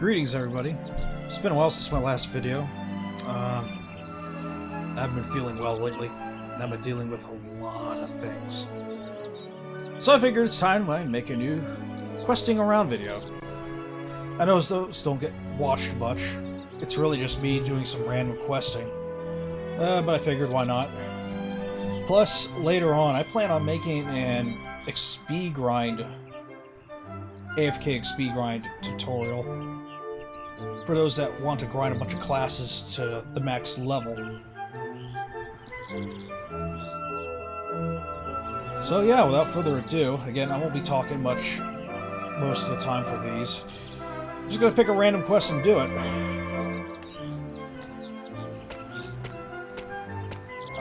Greetings, everybody. It's been a while since my last video. I haven't been feeling well lately, and I've been dealing with a lot of things. So I figured it's time I make a new questing around video. I know those don't get watched much. It's really just me doing some random questing. But I figured why not. Plus, later on, I plan on making an XP grind, AFK XP grind tutorial for those that want to grind a bunch of classes to the max level. So yeah, without further ado, again, I won't be talking much most of the time for these. I'm just gonna pick a random quest and do it.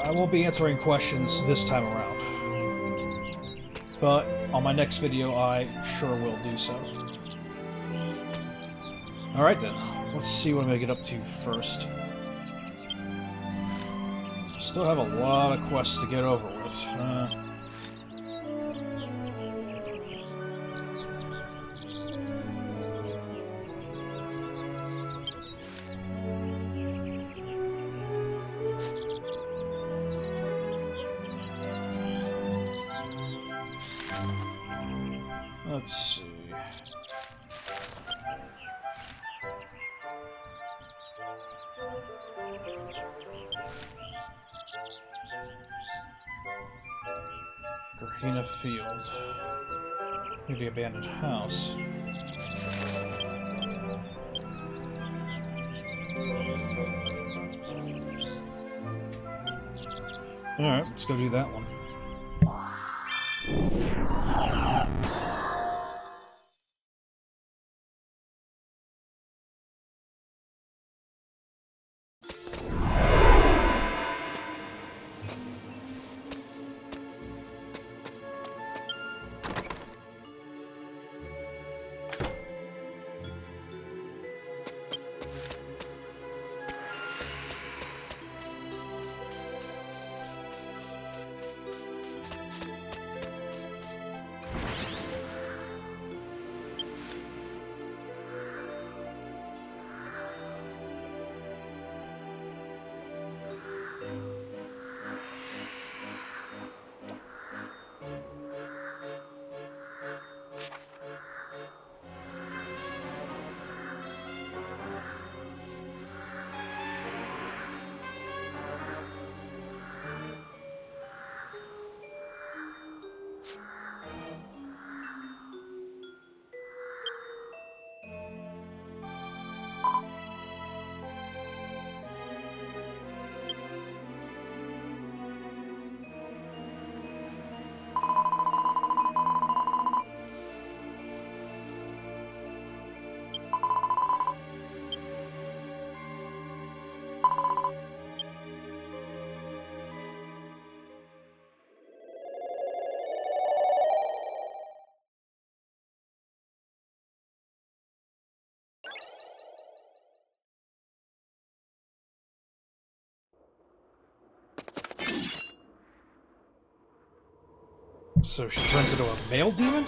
I won't be answering questions this time around, but on my next video I sure will do so. Alright then, let's see what I'm gonna get up to first. Still have a lot of quests to get over with. Let's see. Grahina Field. Maybe abandoned house. Alright, let's go do that one. So she turns into a male demon?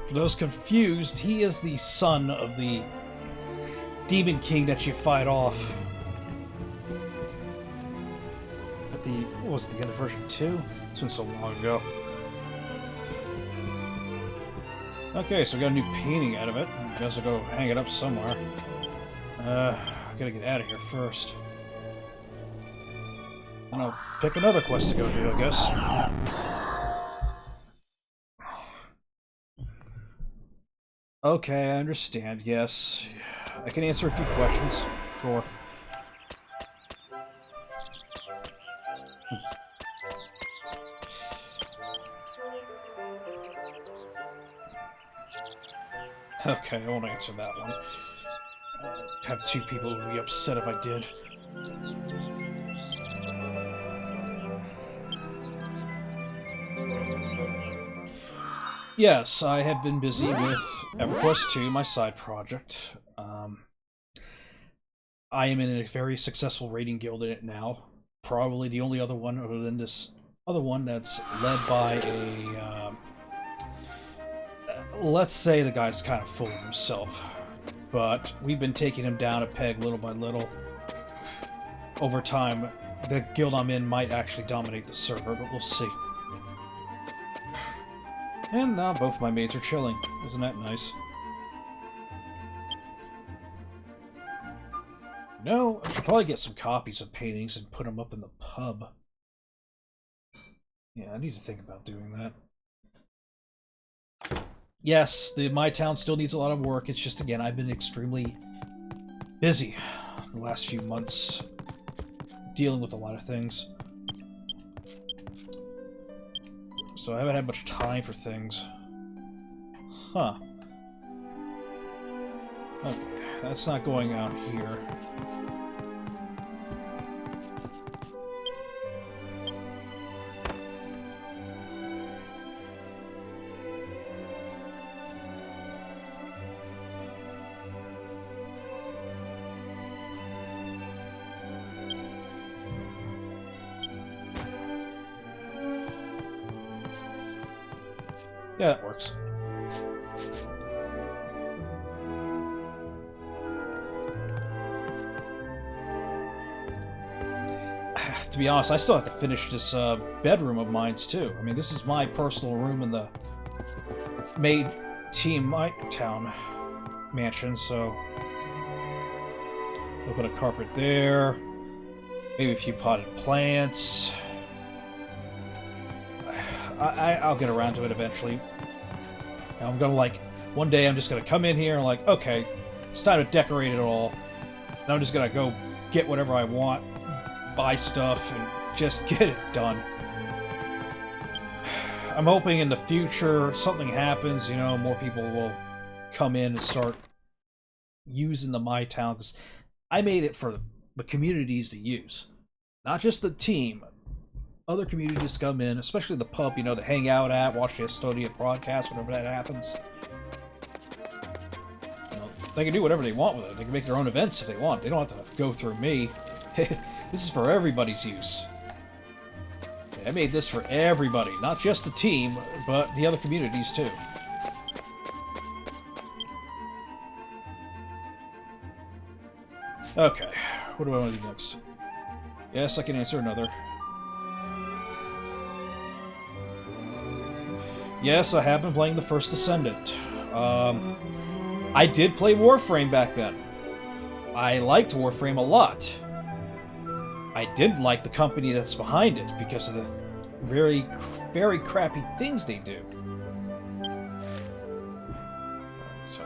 For those confused, he is the son of the Demon King that you fight off at the, what was it, the end of version 2? It's been so long ago. Okay, so we got a new painting out of it. Guess I'll go hang it up somewhere. Gotta get out of here first. And I'll pick another quest to go do, I guess. Okay, I understand, yes. I can answer a few questions. Sure. Okay, I won't answer that one. I'd have two people who would be upset if I did. Yes, I have been busy with EverQuest 2, my side project. I am in a very successful raiding guild in it now. Probably the only other one other than this other one that's led by a... let's say the guy's kind of full of himself. But we've been taking him down a peg little by little. Over time, the guild I'm in might actually dominate the server, but we'll see. And now both my mates are chilling. Isn't that nice? You know, I should probably get some copies of paintings and put them up in the pub. Yeah, I need to think about doing that. Yes, my town still needs a lot of work. It's just, again, I've been extremely busy the last few months, dealing with a lot of things. So I haven't had much time for things. Huh. Okay, that's not going out here. Yeah, that works. To be honest, I still have to finish this bedroom of mine too. I mean, this is my personal room in the Made Team My Town mansion, so I'll put a carpet there, maybe a few potted plants. I'll get around to it eventually. I'm gonna, like, one day I'm just gonna come in here and, like, okay, it's time to decorate it all. And I'm just gonna go get whatever I want, buy stuff, and just get it done. I'm hoping in the future something happens, you know, more people will come in and start using the My Town, because I made it for the communities to use. Not just the team. Other communities come in, especially the pub, you know, to hang out at, watch the Estonia broadcast, whenever that happens. You know, they can do whatever they want with it. They can make their own events if they want. They don't have to go through me. This is for everybody's use. I made this for everybody, not just the team, but the other communities too. Okay, what do I want to do next? Yes, I can answer another. Yes, I have been playing the First Descendant. I did play Warframe back then. I liked Warframe a lot. I didn't like the company that's behind it because of the very, very crappy things they do. So,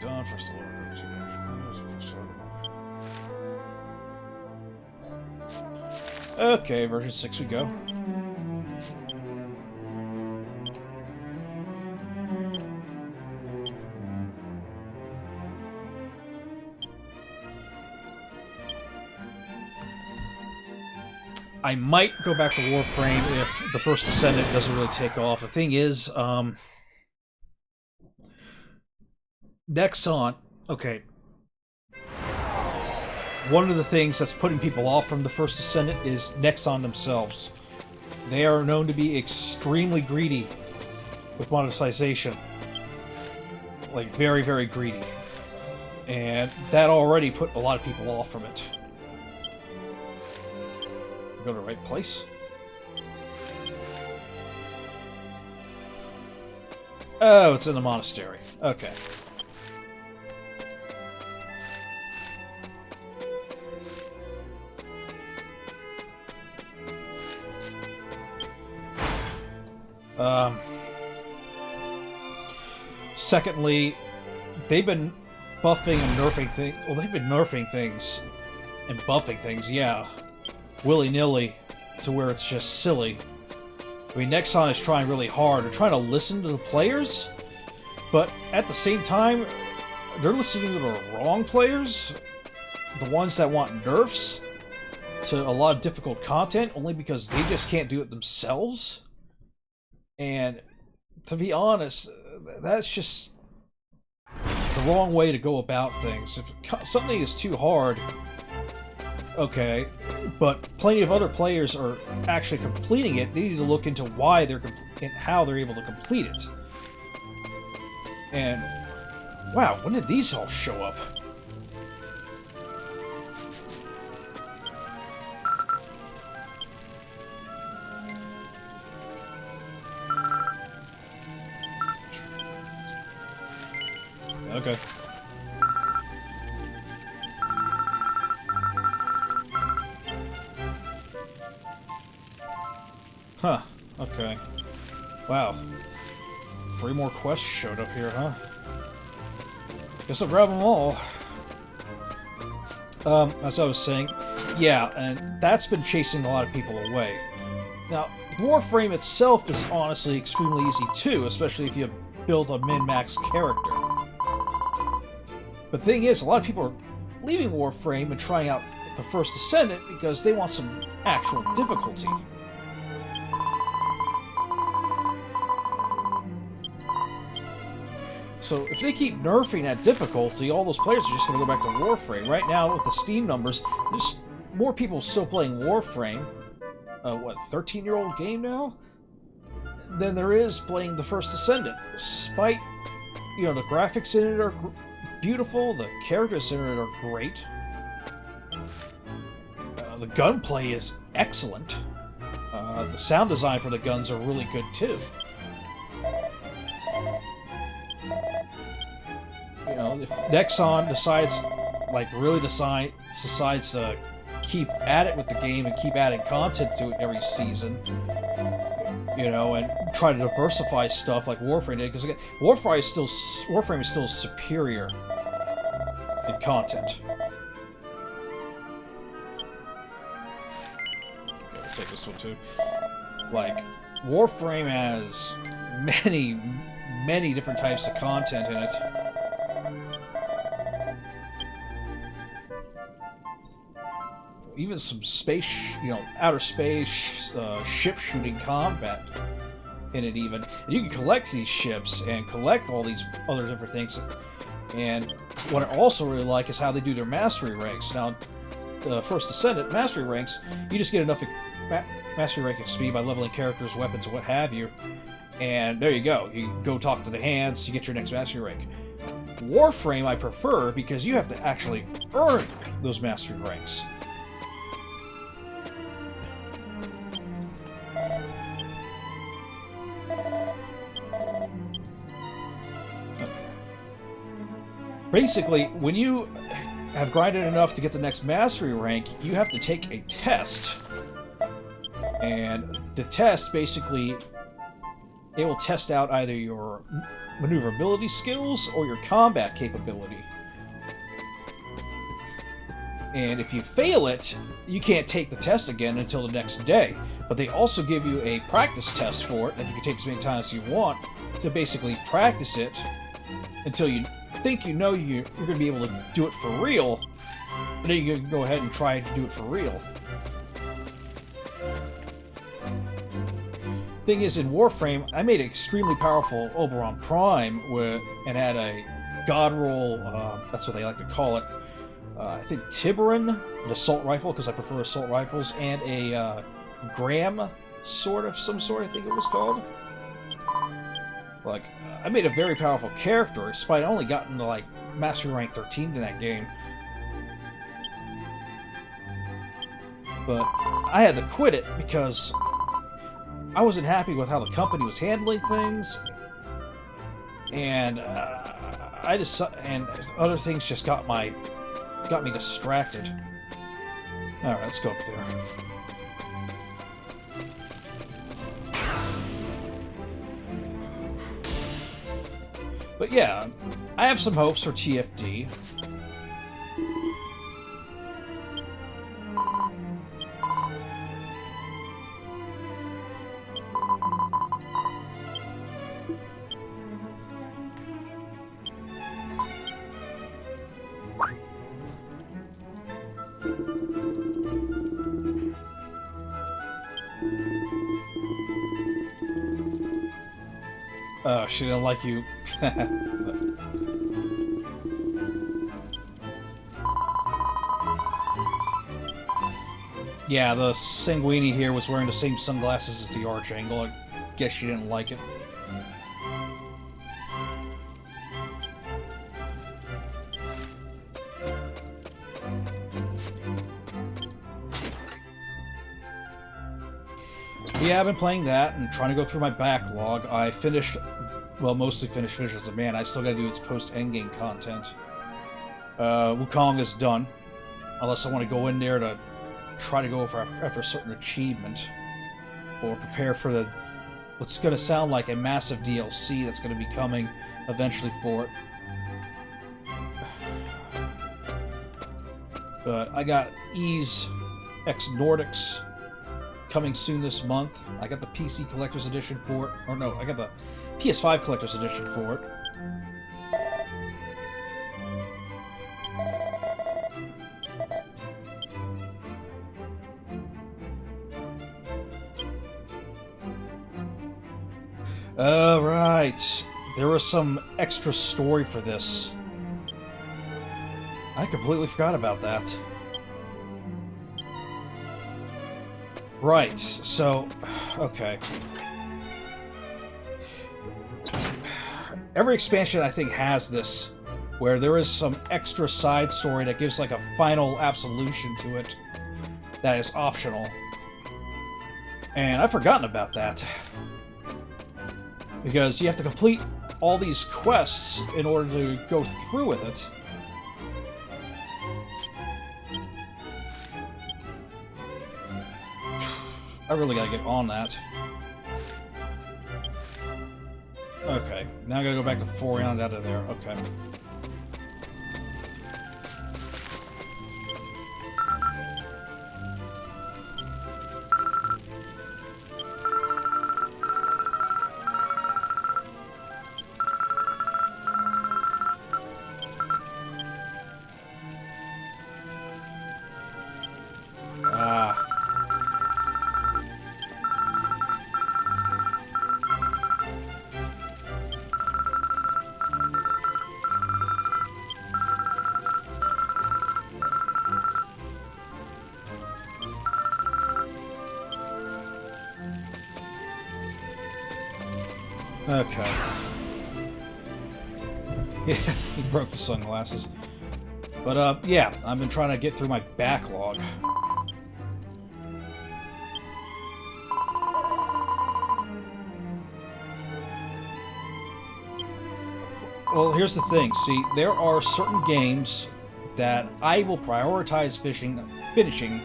done. First okay, version 6 we go. I might go back to Warframe if the First Descendant doesn't really take off. The thing is, Nexon, okay. One of the things that's putting people off from the First Descendant is Nexon themselves. They are known to be extremely greedy with monetization. Like, very, very greedy. And that already put a lot of people off from it. Go to the right place. Oh, it's in the monastery. Okay. Secondly, they've been buffing and nerfing things. Well, they've been nerfing things and buffing things, yeah, willy-nilly, to where it's just silly. I mean, Nexon is trying really hard. They're trying to listen to the players, but at the same time, they're listening to the wrong players, the ones that want nerfs to a lot of difficult content, only because they just can't do it themselves. And to be honest, that's just the wrong way to go about things. If something is too hard, okay, but plenty of other players are actually completing it. They need to look into why they're and how they're able to complete it. And wow, when did these all show up? Okay. Huh. Okay. Wow. 3 more quests showed up here, huh? Guess I'll grab them all. As I was saying, yeah, and that's been chasing a lot of people away. Now, Warframe itself is honestly extremely easy too, especially if you build a min-max character. But the thing is, a lot of people are leaving Warframe and trying out the First Descendant because they want some actual difficulty. So if they keep nerfing that difficulty, all those players are just going to go back to Warframe. Right now, with the Steam numbers, there's more people still playing Warframe, what, 13-year-old game now? Than there is playing the First Descendant. Despite, you know, the graphics in it are beautiful, the characters in it are great. The gunplay is excellent. The sound design for the guns are really good too. You know, if Nexon decides, like, really decides to keep at it with the game and keep adding content to it every season, you know, and try to diversify stuff like Warframe did, because again, Warframe is still superior in content. Okay, let's take this one too. Like, Warframe has many different types of content in it. Even some space, you know, outer space ship shooting combat in it even. And you can collect these ships and collect all these other different things. And what I also really like is how they do their mastery ranks. Now, the First Descendant mastery ranks, you just get enough mastery rank XP by leveling characters, weapons, and what have you. And there you go. You go talk to the hands, you get your next mastery rank. Warframe I prefer because you have to actually earn those mastery ranks. Basically, when you have grinded enough to get the next mastery rank, you have to take a test. And the test, basically, it will test out either your maneuverability skills or your combat capability. And if you fail it, you can't take the test again until the next day. But they also give you a practice test for it that you can take as many times as you want to basically practice it until you think you know you're going to be able to do it for real, and then you can go ahead and try to do it for real. Thing is, in Warframe, I made an extremely powerful Oberon Prime and had a god roll, that's what they like to call it, I think Tiburon, an assault rifle, because I prefer assault rifles, and a Graham sword of some sort, I think it was called. Like, I made a very powerful character, despite I only gotten to, like, Mastery Rank 13 in that game. But I had to quit it because I wasn't happy with how the company was handling things, and and other things just got me distracted. All right, let's go up there. But yeah, I have some hopes for TFD. Oh, she didn't like you. Yeah, the Sanguini here was wearing the same sunglasses as the Archangel. I guess she didn't like it. Yeah, I've been playing that and trying to go through my backlog. I finished, well, mostly finished Visions of Man. I still gotta do its post-endgame content. Wukong is done. Unless I want to go in there to try to go after a certain achievement. Or prepare for what's gonna sound like a massive DLC that's gonna be coming eventually for it. But I got Ys X Nordics coming soon this month. I got the PC Collector's Edition for it. Or no, I got the PS5 Collector's Edition for it. Right. There was some extra story for this. I completely forgot about that. Right, so, okay. Every expansion, I think, has this, where there is some extra side story that gives, like, a final absolution to it that is optional. And I've forgotten about that. Because you have to complete all these quests in order to go through with it. I really gotta get on that. Okay, now I gotta go back to Forion out of there. Okay. Okay. Yeah, he broke the sunglasses. But, yeah, I've been trying to get through my backlog. Well, here's the thing. See, there are certain games that I will prioritize finishing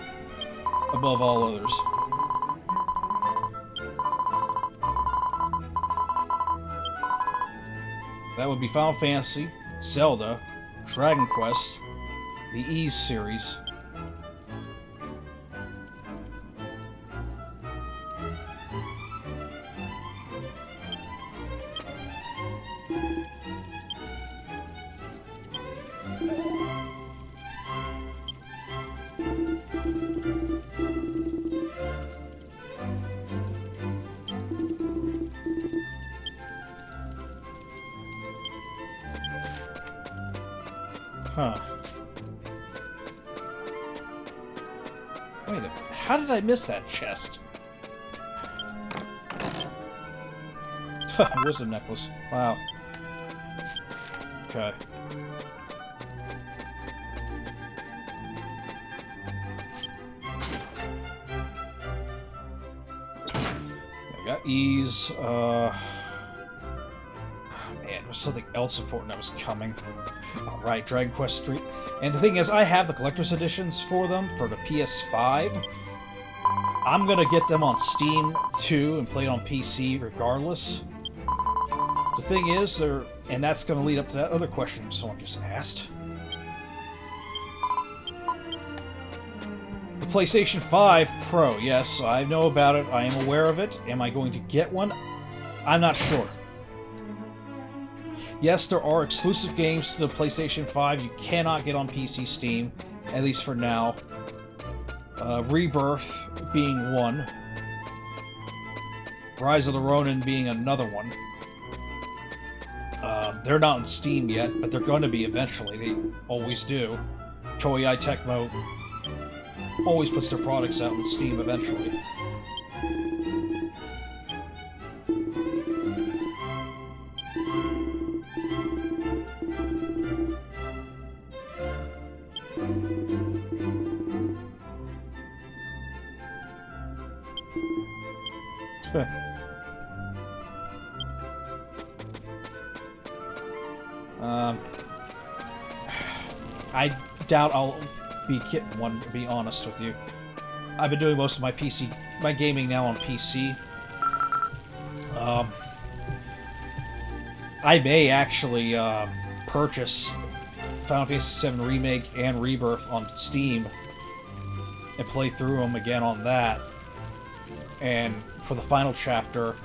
above all others. That would be Final Fantasy, Zelda, Dragon Quest, the Ys series. Huh. Wait a minute. How did I miss that chest? Wisdom necklace. Wow. Okay. I got Ys. And there's something else important that was coming. Alright, Dragon Quest III. And the thing is, I have the collector's editions for them for the PS5. I'm gonna get them on Steam too and play it on PC regardless. The thing is, and that's gonna lead up to that other question someone just asked. The PlayStation 5 Pro, yes, I know about it. I am aware of it. Am I going to get one? I'm not sure. Yes, there are exclusive games to the PlayStation 5 you cannot get on PC Steam, at least for now. Rebirth being one. Rise of the Ronin being another one. They're not on Steam yet, but they're going to be eventually. They always do. Koei Tecmo always puts their products out on Steam eventually. I doubt I'll be getting one, to be honest with you. I've been doing most of my gaming now on PC. I may actually purchase Final Fantasy VII Remake and Rebirth on Steam and play through them again on that. And for the final chapter,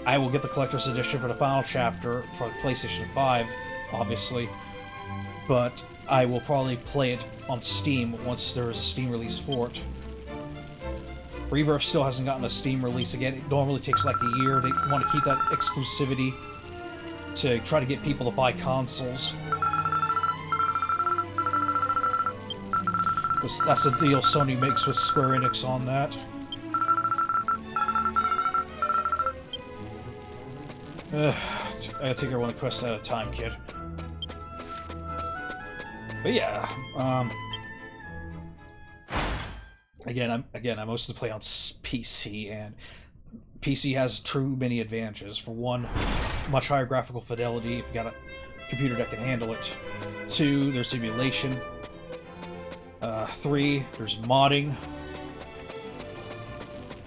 I will get the collector's edition for the final chapter for the PlayStation 5, obviously. But I will probably play it on Steam once there is a Steam release for it. Rebirth still hasn't gotten a Steam release again. It normally takes like a year. They want to keep that exclusivity to try to get people to buy consoles. Because that's the deal Sony makes with Square Enix on that. I gotta take her one quest at a time, kid. But yeah, I mostly play on PC, and PC has true many advantages. For one, much higher graphical fidelity if you got a computer that can handle it. 2, there's emulation. 3, there's modding.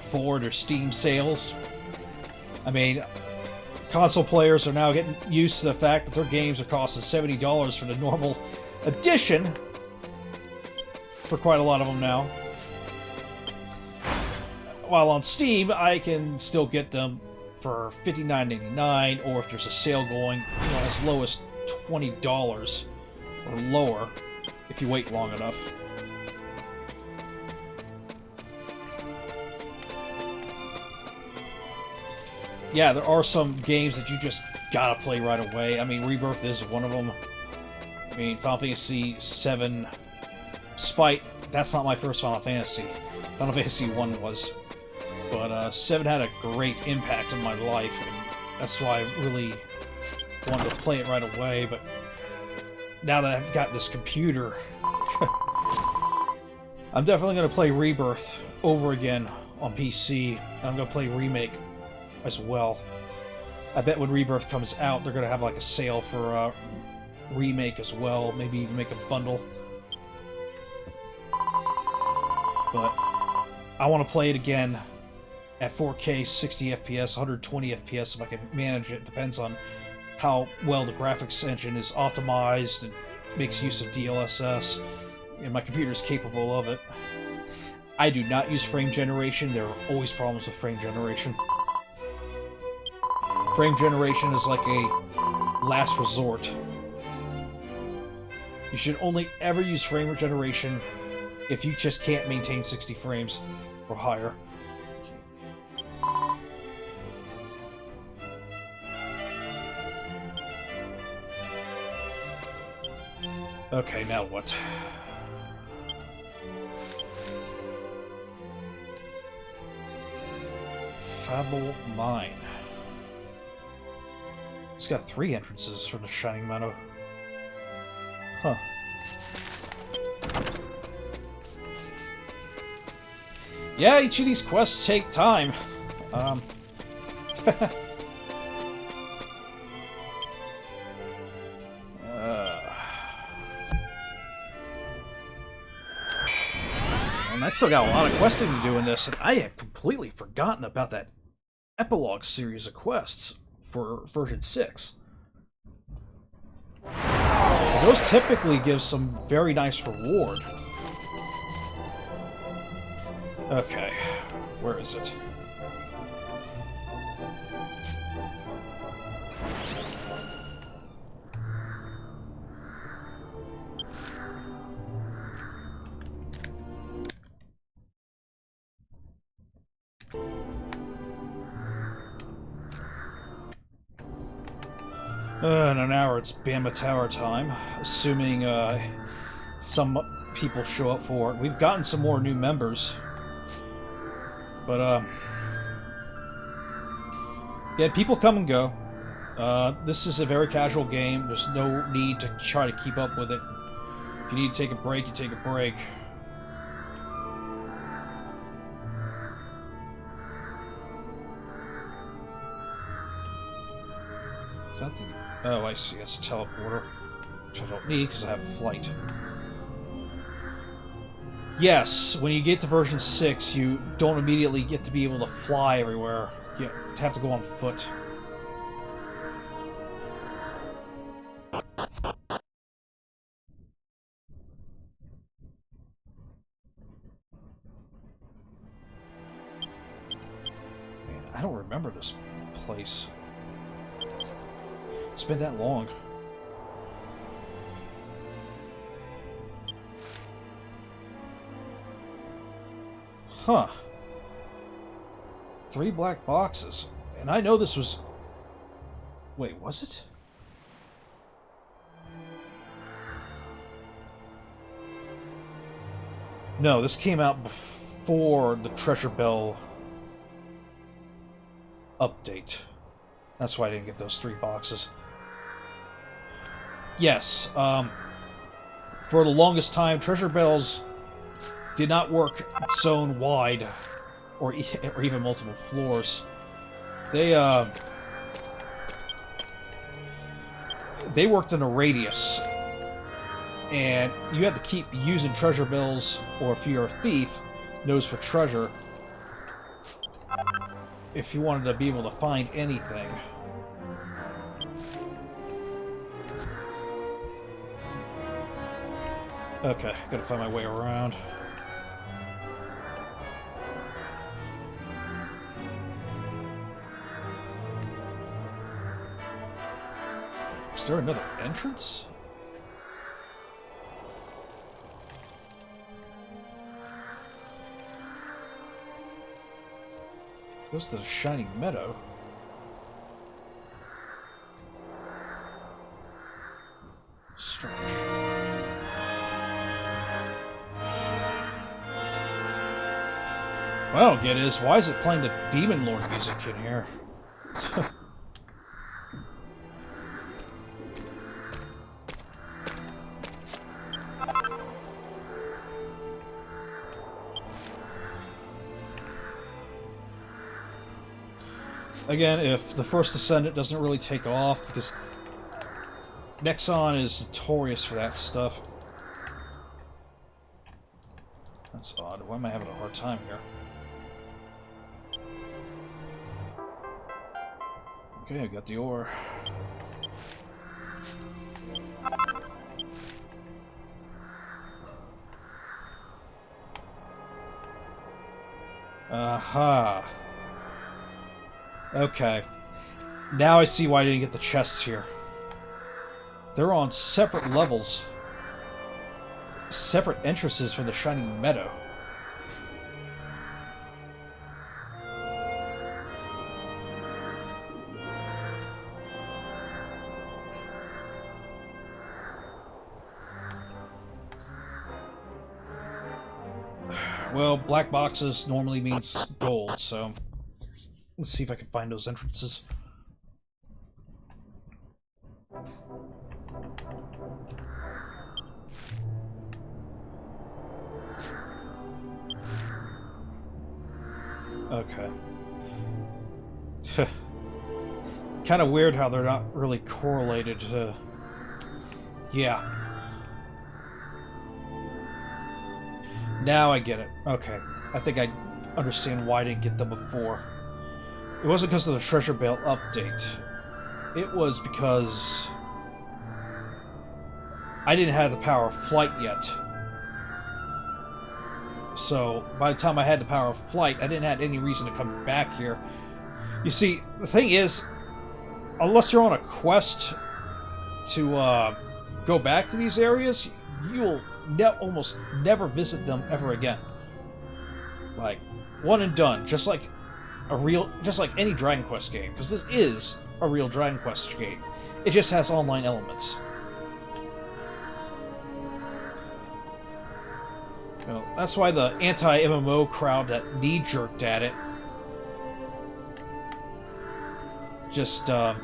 4, there's Steam sales. I mean, console players are now getting used to the fact that their games are costing $70 for the normal edition for quite a lot of them now. While on Steam, I can still get them for $59.99, or if there's a sale going, as low as $20 or lower if you wait long enough. Yeah, there are some games that you just gotta play right away. I mean, Rebirth is one of them. I mean, Final Fantasy VII, despite that's not my first Final Fantasy. Final Fantasy 1 was. But 7 had a great impact on my life, and that's why I really wanted to play it right away. But now that I've got this computer, I'm definitely going to play Rebirth over again on PC, and I'm going to play Remake as well. I bet when Rebirth comes out, they're going to have like a sale for Remake as well, maybe even make a bundle. But I want to play it again at 4K, 60 FPS, 120 FPS if I can manage it. Depends on how well the graphics engine is optimized and makes use of DLSS, and my computer is capable of it. I do not use frame generation. There are always problems with frame generation. Frame generation is like a last resort. You should only ever use frame generation if you just can't maintain 60 frames or higher. Okay, now what? Fable Mine. It's got 3 entrances from the Shining Meadow. Huh. Yeah, each of these quests take time. still got a lot of questing to do in this, and I have completely forgotten about that epilogue series of quests for version 6. Those typically give some very nice reward. Okay, where is it? In an hour, it's Bama Tower time, assuming some people show up for it. We've gotten some more new members, but yeah, people come and go. This is a very casual game. There's no need to try to keep up with it. If you need to take a break, you take a break. Is that the... Oh, I see. That's a teleporter, which I don't need because I have flight. Yes, when you get to version 6, you don't immediately get to be able to fly everywhere. You have to go on foot. Man, I don't remember this place. It's been that long. Huh. 3 black boxes. And I know this was... Wait, was it? No, this came out before the Treasure Bell update. That's why I didn't get those 3 boxes. Yes, for the longest time, Treasure Bells did not work zone-wide, or even multiple floors. They worked in a radius, and you had to keep using Treasure Bells, or if you're a thief, nose for treasure, if you wanted to be able to find anything. Okay, gotta find my way around. Is there another entrance? Goes to the Shining Meadow. Strange. What I don't get is, why is it playing the Demon Lord music in here? Again, if the First Ascendant doesn't really take off, because Nexon is notorious for that stuff. That's odd. Why am I having a hard time here? Okay, I got the ore. Aha. Okay. Now I see why I didn't get the chests here. They're on separate levels. Separate entrances from the Shining Meadow. Well, black boxes normally means gold, so let's see if I can find those entrances. Okay. Kind of weird how they're not really correlated. Yeah. Now I get it. Okay. I think I understand why I didn't get them before. It wasn't because of the Treasure Bale update. It was because I didn't have the power of flight yet. So, by the time I had the power of flight, I didn't have any reason to come back here. You see, the thing is, unless you're on a quest to go back to these areas, you'll almost never visit them ever again. Like, one and done, just like any Dragon Quest game, because this is a real Dragon Quest game. It just has online elements. You know, that's why the anti-MMO crowd that knee-jerked at it just, they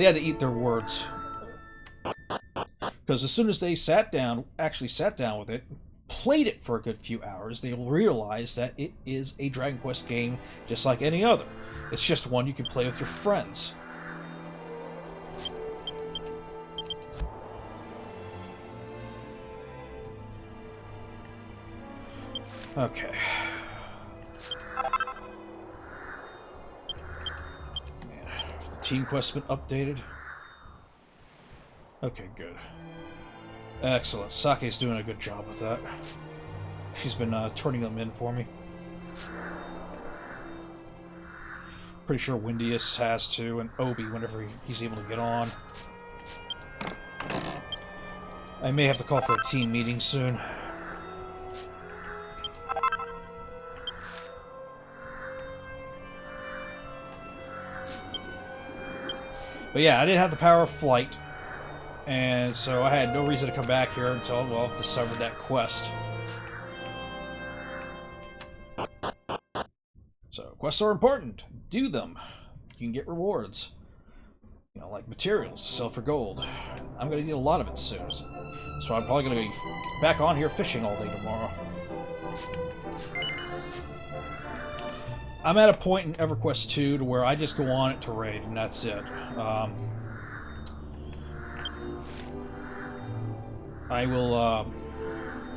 had to eat their words. Because as soon as they actually sat down with it, played it for a good few hours, they will realize that it is a Dragon Quest game just like any other. It's just one you can play with your friends. Okay. Man, have the team quest been updated? Okay, good. Excellent. Sake's doing a good job with that. She's been turning them in for me. Pretty sure Windius has to, and Obi whenever he's able to get on. I may have to call for a team meeting soon. But yeah, I didn't have the power of flight, and so I had no reason to come back here until, well, I've discovered that quest. So, quests are important. Do them. You can get rewards. You know, like materials, sell for gold. I'm going to need a lot of it soon. So I'm probably going to be back on here fishing all day tomorrow. I'm at a point in EverQuest 2 to where I just go on it to raid, and that's it. I will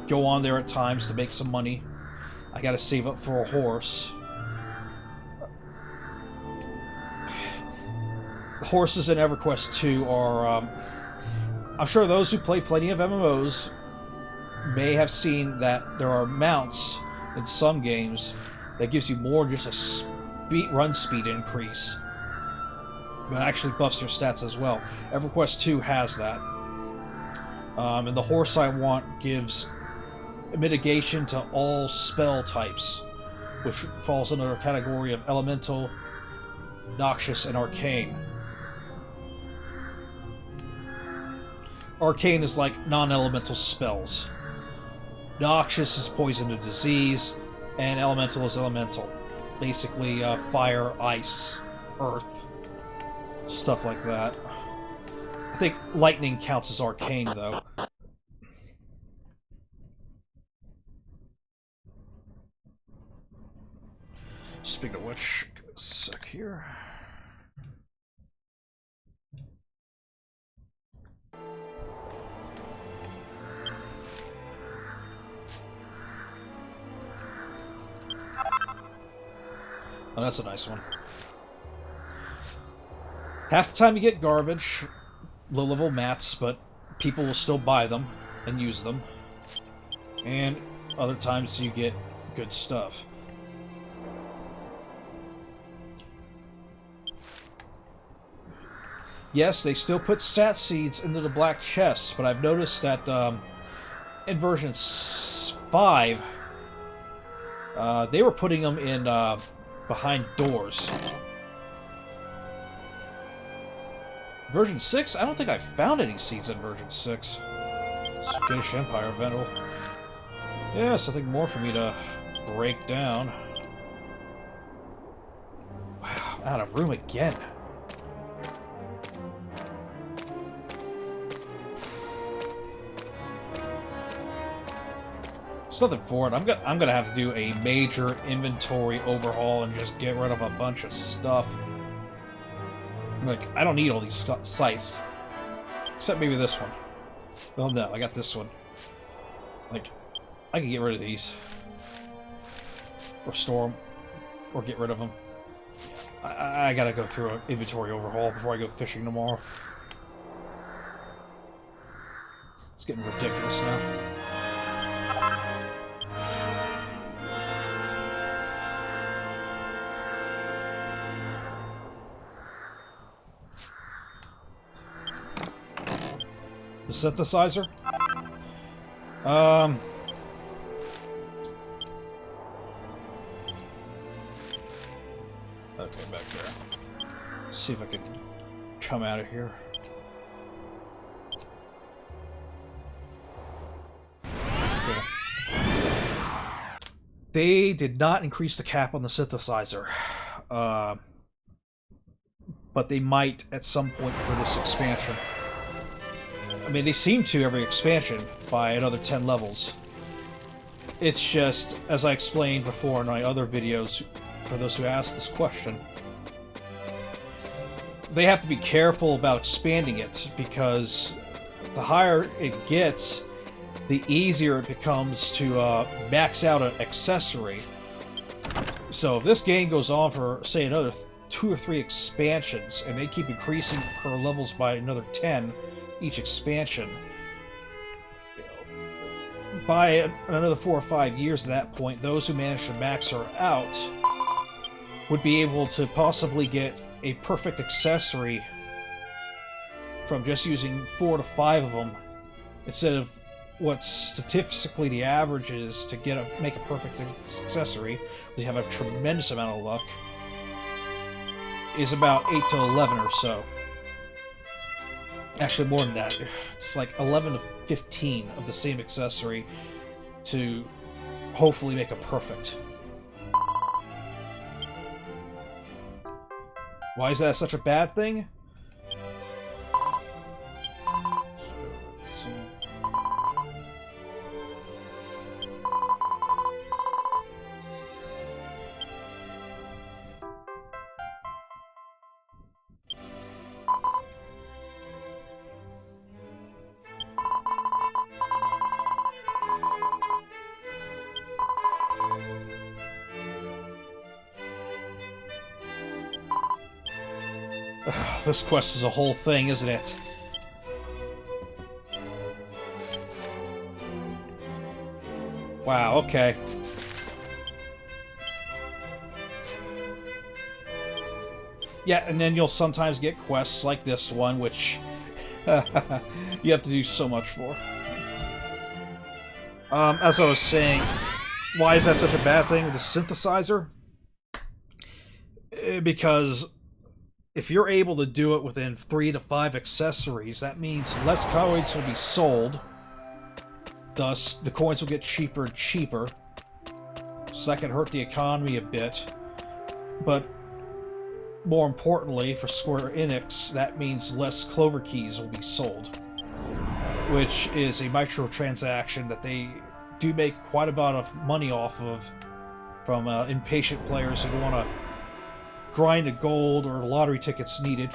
go on there at times to make some money. I gotta save up for a horse. The horses in EverQuest 2 are... I'm sure those who play plenty of MMOs may have seen that there are mounts in some games that gives you more than just a run speed increase. But actually buffs your stats as well. EverQuest 2 has that. And the horse I want gives mitigation to all spell types, which falls under a category of Elemental, Noxious, and Arcane. Arcane is like non-elemental spells. Noxious is poison to disease, and Elemental is elemental. Basically, fire, ice, earth, stuff like that. I think lightning counts as arcane, though. Speaking of which, give me a sec here. Oh, that's a nice one. Half the time you get garbage, low-level mats, but people will still buy them and use them. And other times you get good stuff. Yes, they still put stat seeds into the black chests, but I've noticed that in version 5, they were putting them in behind doors. Version 6? I don't think I found any seeds in version 6. Skittish Empire Vendel. Yeah, something more for me to break down. Wow, out of room again. There's nothing for it. I'm gonna have to do a major inventory overhaul and just get rid of a bunch of stuff. Like, I don't need all these sites. Except maybe this one. Oh no, I got this one. Like, I can get rid of these. Or store them. Or get rid of them. I gotta go through an inventory overhaul before I go fishing tomorrow. It's getting ridiculous now. The synthesizer? Okay, back there. Let's see if I can come out of here. Cool. They did not increase the cap on the synthesizer. But they might at some point for this expansion. I mean, they seem to every expansion by another 10 levels. It's just, as I explained before in my other videos, for those who asked this question, they have to be careful about expanding it, because the higher it gets, the easier it becomes to max out an accessory. So if this game goes on for, say, another 2 or 3 expansions, and they keep increasing her levels by another 10 each expansion, by another 4 or 5 years at that point, those who manage to max her out would be able to possibly get a perfect accessory from just using 4 to 5 of them, instead of what statistically the average is to make a perfect accessory. You have a tremendous amount of luck. Is about 8 to 11 or so. Actually, more than that. It's like 11 to 15 of the same accessory to hopefully make a perfect. Why is that such a bad thing? This quest is a whole thing, isn't it? Wow, okay. Yeah, and then you'll sometimes get quests like this one, which you have to do so much for. As I was saying, why is that such a bad thing with the synthesizer? Because if you're able to do it within 3 to 5 accessories, that means less coins will be sold. Thus, the coins will get cheaper and cheaper. So that can hurt the economy a bit. But more importantly, for Square Enix, that means less Clover Keys will be sold. Which is a microtransaction that they do make quite a lot of money off of from impatient players who don't want to grind a gold or lottery tickets needed,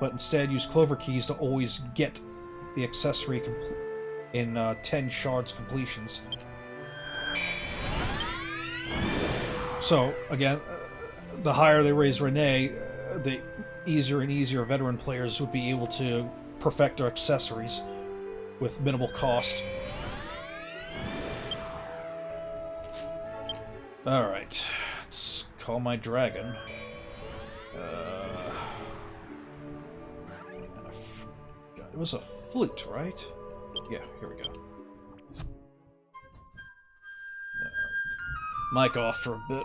but instead use Clover Keys to always get the accessory in 10 shards completions. So, again, the higher they raise Renee, the easier and easier veteran players would be able to perfect their accessories with minimal cost. Alright, let's call my dragon. It was a flute, right? Yeah, here we go. Mic off for a bit.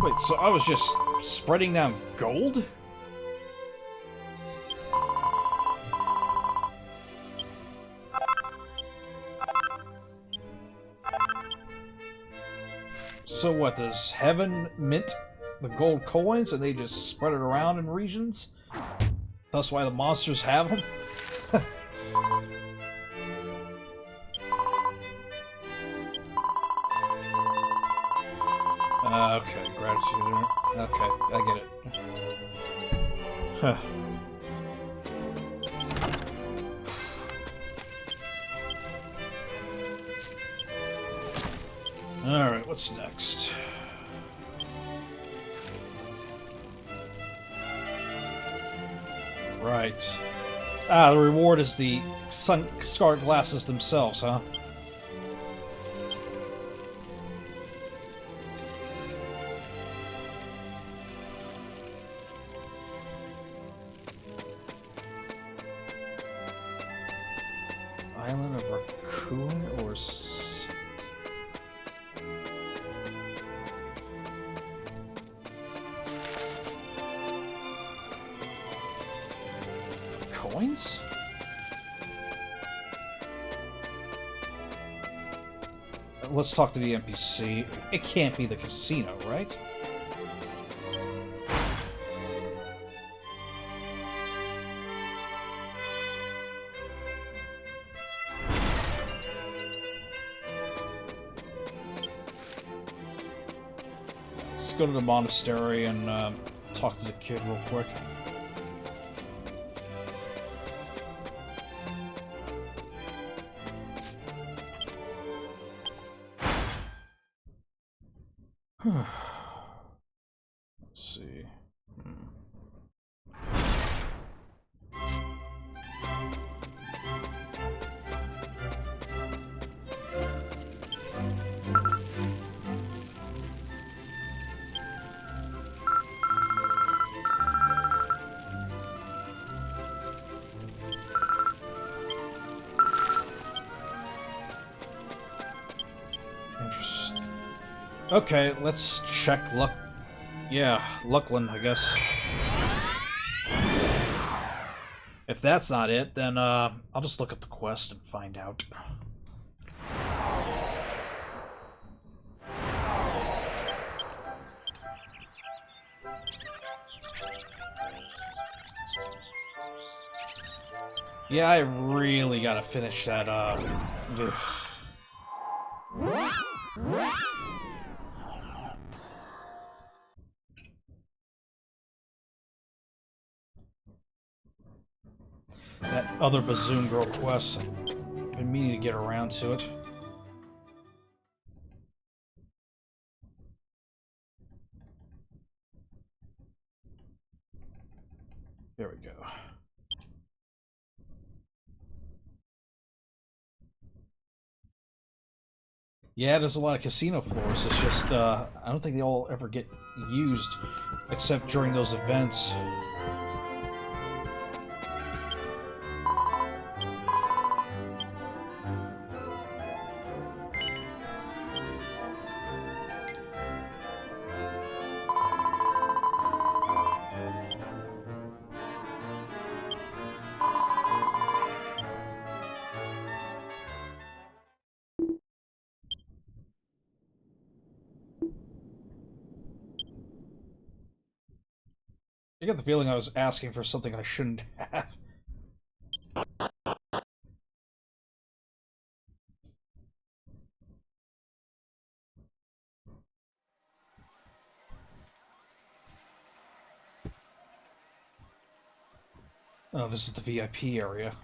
Wait, so I was just spreading down gold? So what, does Heaven mint the gold coins and they just spread it around in regions? That's why the monsters have them? Okay, gratitude. Okay, I get it. Huh. Alright, what's next? Right. Ah, the reward is the Scarlet Glasses themselves, huh? Island of Raccoon or... coins? Let's talk to the NPC. It can't be the casino, right? Let's go to the monastery and talk to the kid real quick. Let's see. Interesting. Okay, let's check Luck. Yeah, Luckland, I guess. If that's not it, then I'll just look up the quest and find out. Yeah, I really gotta finish that, that other Bazoon Girl quest. I've been meaning to get around to it. There we go. Yeah, there's a lot of casino floors. It's just, I don't think they all ever get used, except during those events. I get the feeling I was asking for something I shouldn't have. Oh, this is the VIP area.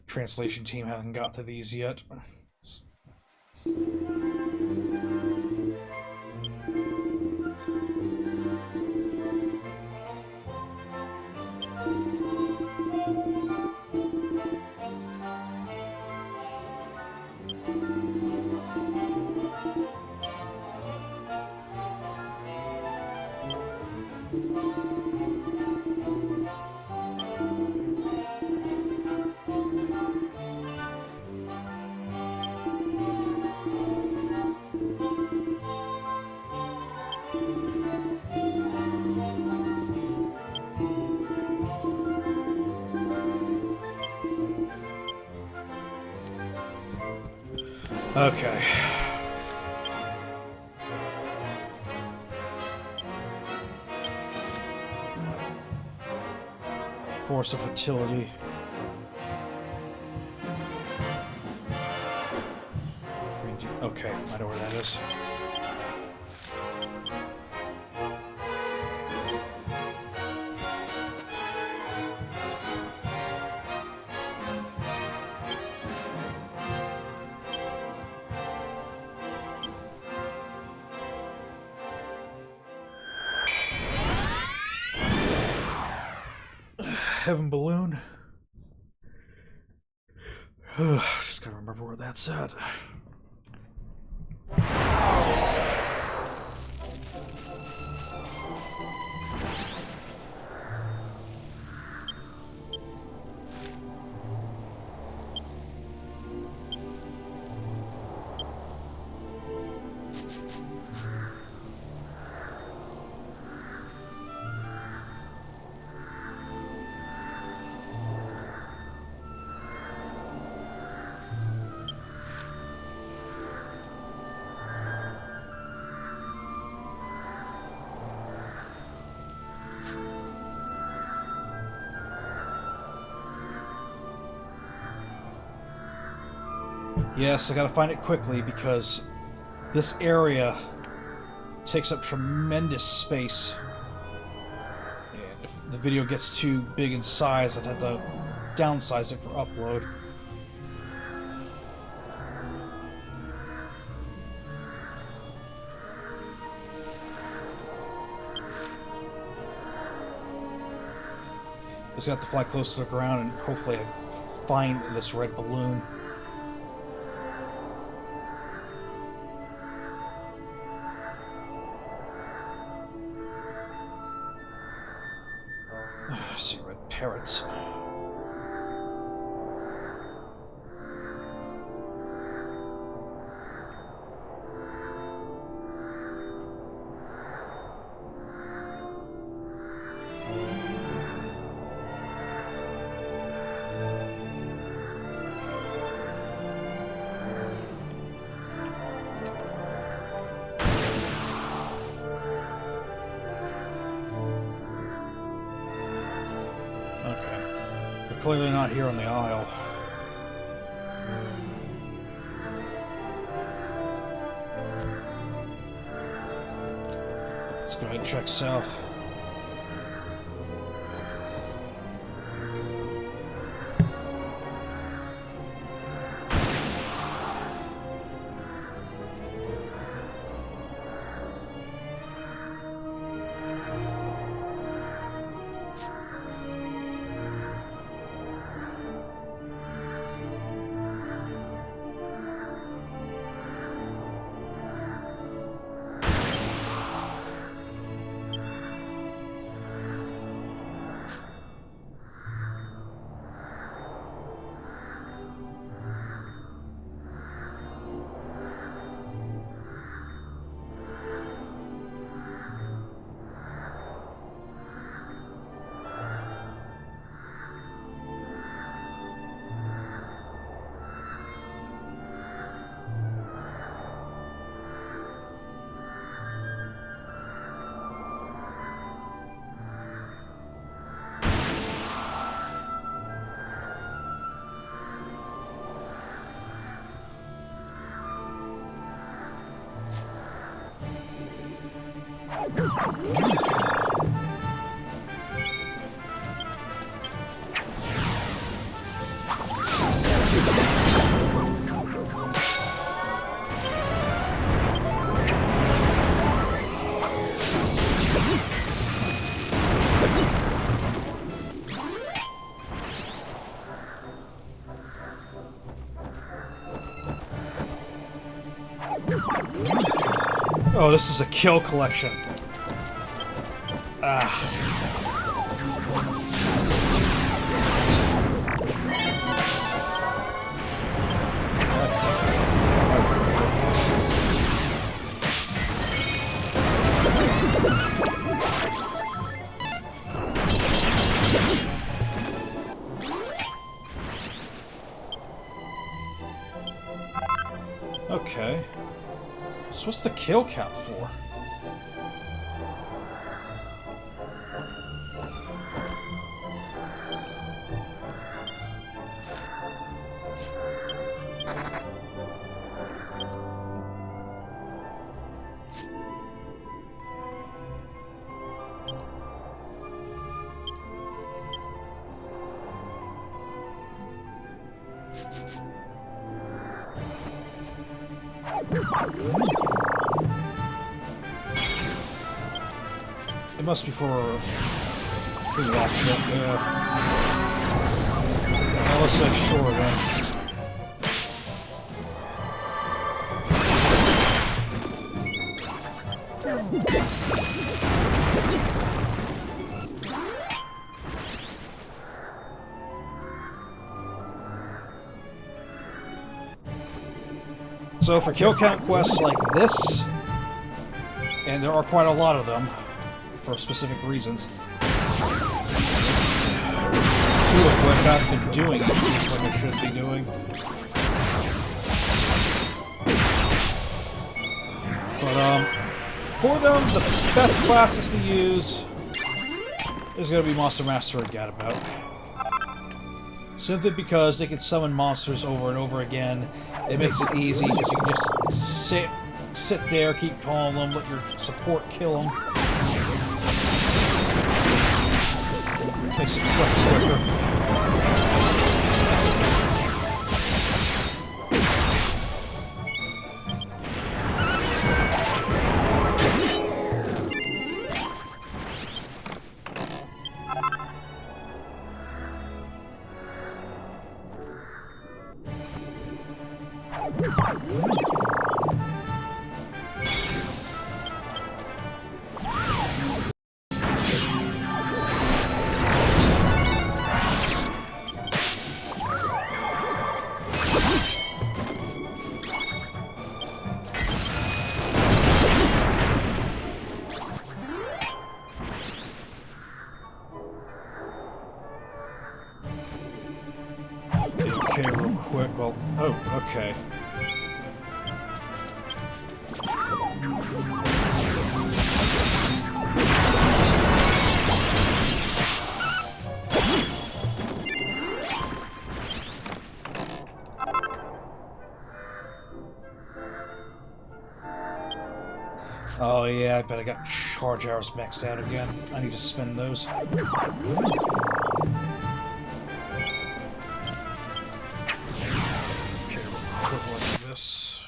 Translation team hasn't got to these yet. Okay. Force of fertility. Okay, I know where that is. Heaven balloon. Just gotta remember where that's at. Yes, I gotta find it quickly because this area takes up tremendous space. And if the video gets too big in size, I'd have to downsize it for upload. Just have to fly close to the ground and hopefully I find this red balloon. See red parrots. Clearly not here on the aisle. Let's go ahead and check south. Oh, this is a kill collection. Ah. Okay. So what's the kill count for? It must be for... Maybe that's it, Now let's make sure then. So for kill count quests like this, and there are quite a lot of them, for specific reasons, 2 of which I've been doing each week like I should be doing. But, for them, the best classes to use is going to be Monster Master and Gadabout. Simply because they can summon monsters over and over again. It makes it easy because you can just sit there, keep calling them, let your support kill them. Makes it much quicker. Okay, real quick. Well, oh, okay. Oh yeah, I bet I got charge hours maxed out again. I need to spend those. This.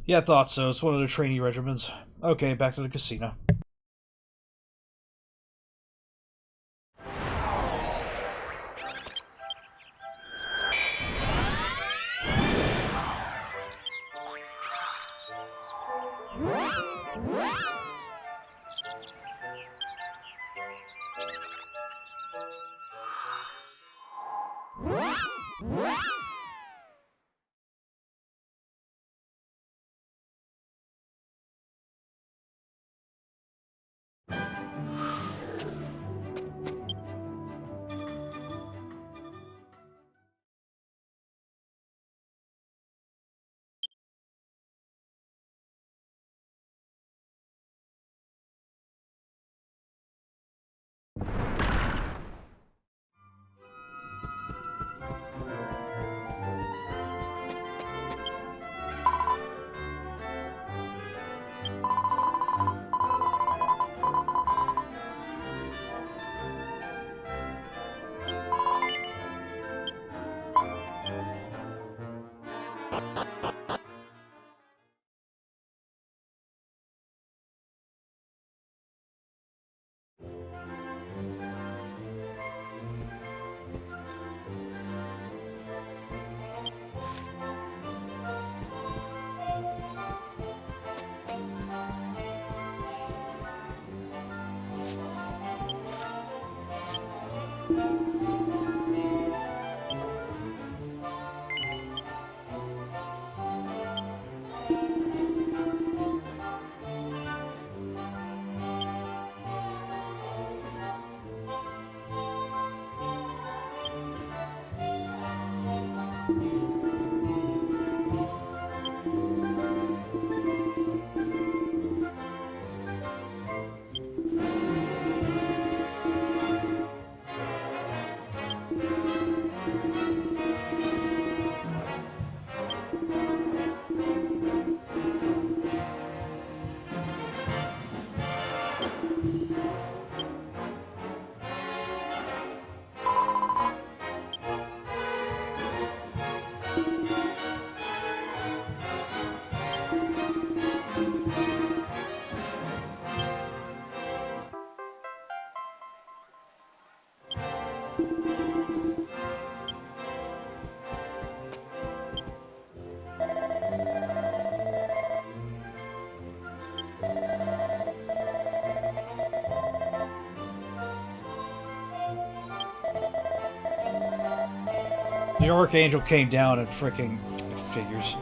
Yeah, I thought so. It's one of the trainee regiments. Okay, back to the casino. The Archangel came down and freaking figures.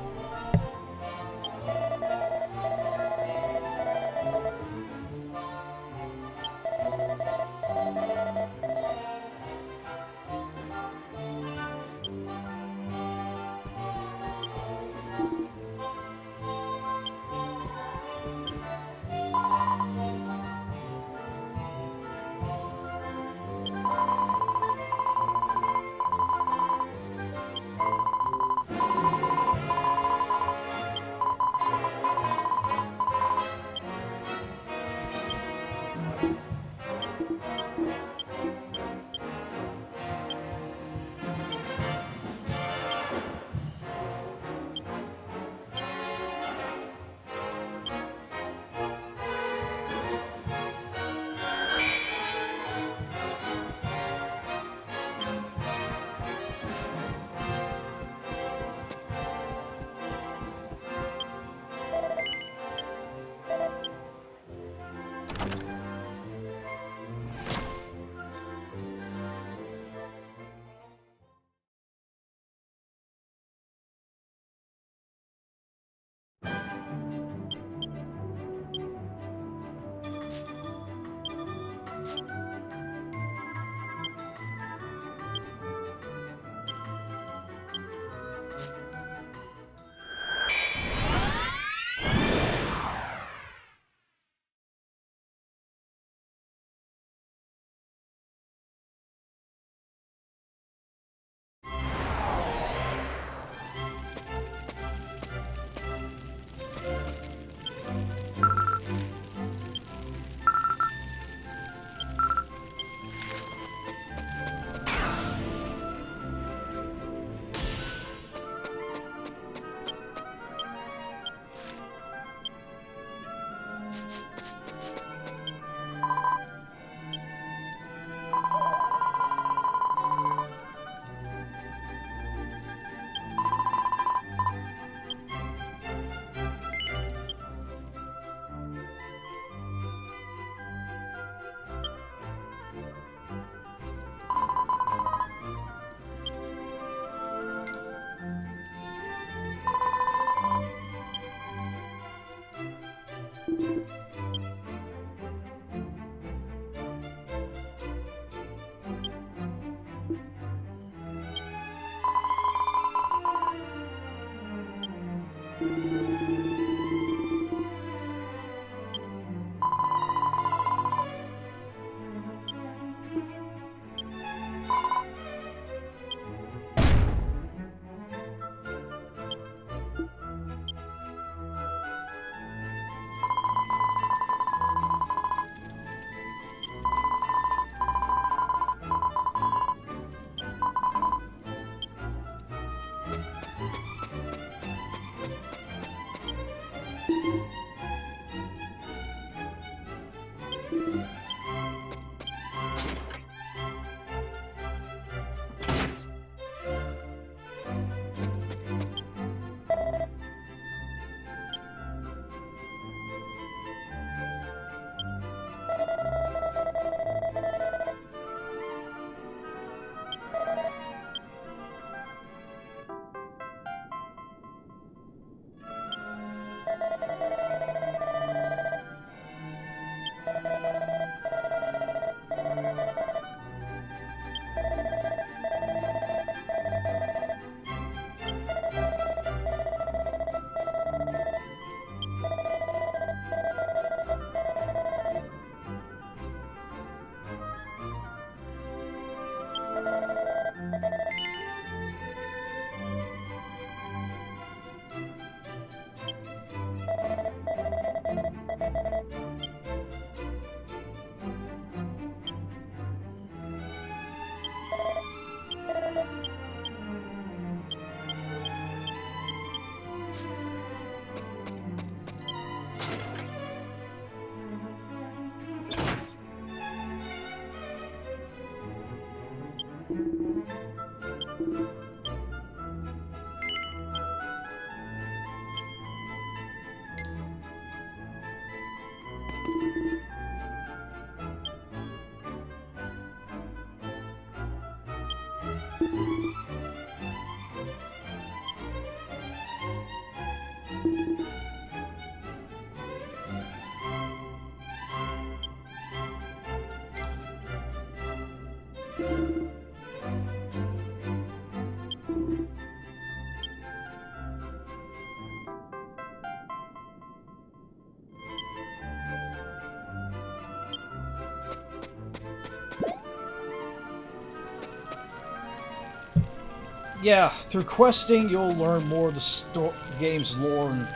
Yeah, through questing, you'll learn more of the game's lore and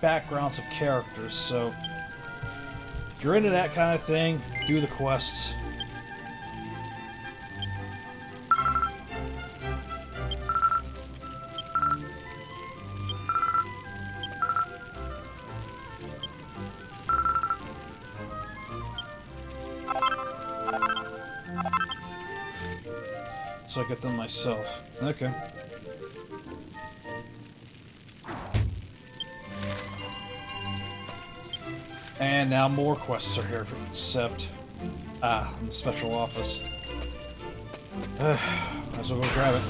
backgrounds of characters, so if you're into that kind of thing, do the quests. So I get them myself. Okay. And now more quests are here for Sept. In the special office. Might as well go grab it.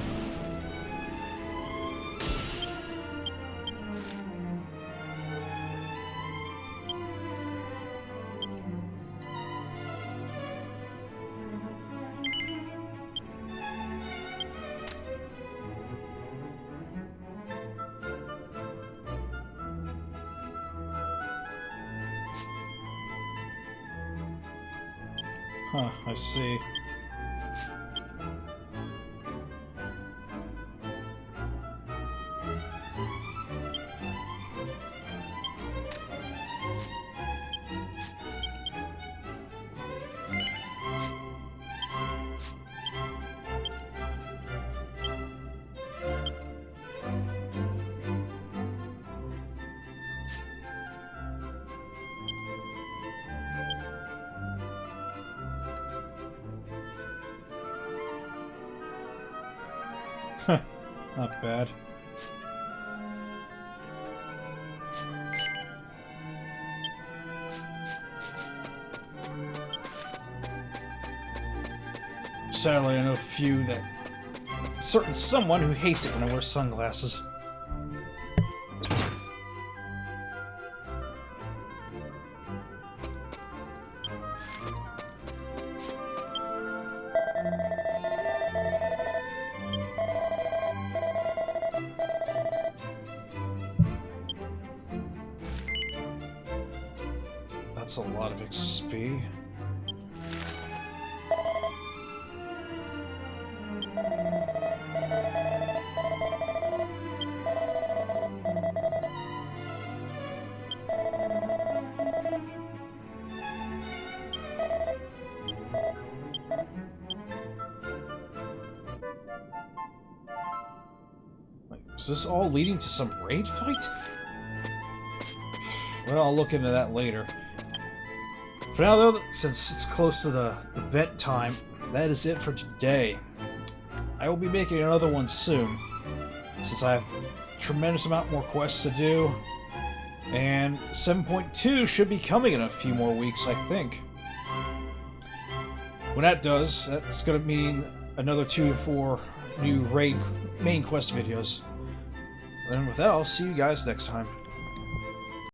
Huh, I see. Not bad. Sadly, I know a few that... certain someone who hates it when I wear sunglasses. That's a lot of XP. Is this all leading to some raid fight? Well, I'll look into that later. For now, though, since it's close to the event time, that is it for today. I will be making another one soon, since I have a tremendous amount more quests to do. And 7.2 should be coming in a few more weeks, I think. When that does, that's going to mean another 2 to 4 new raid main quest videos. And with that, I'll see you guys next time.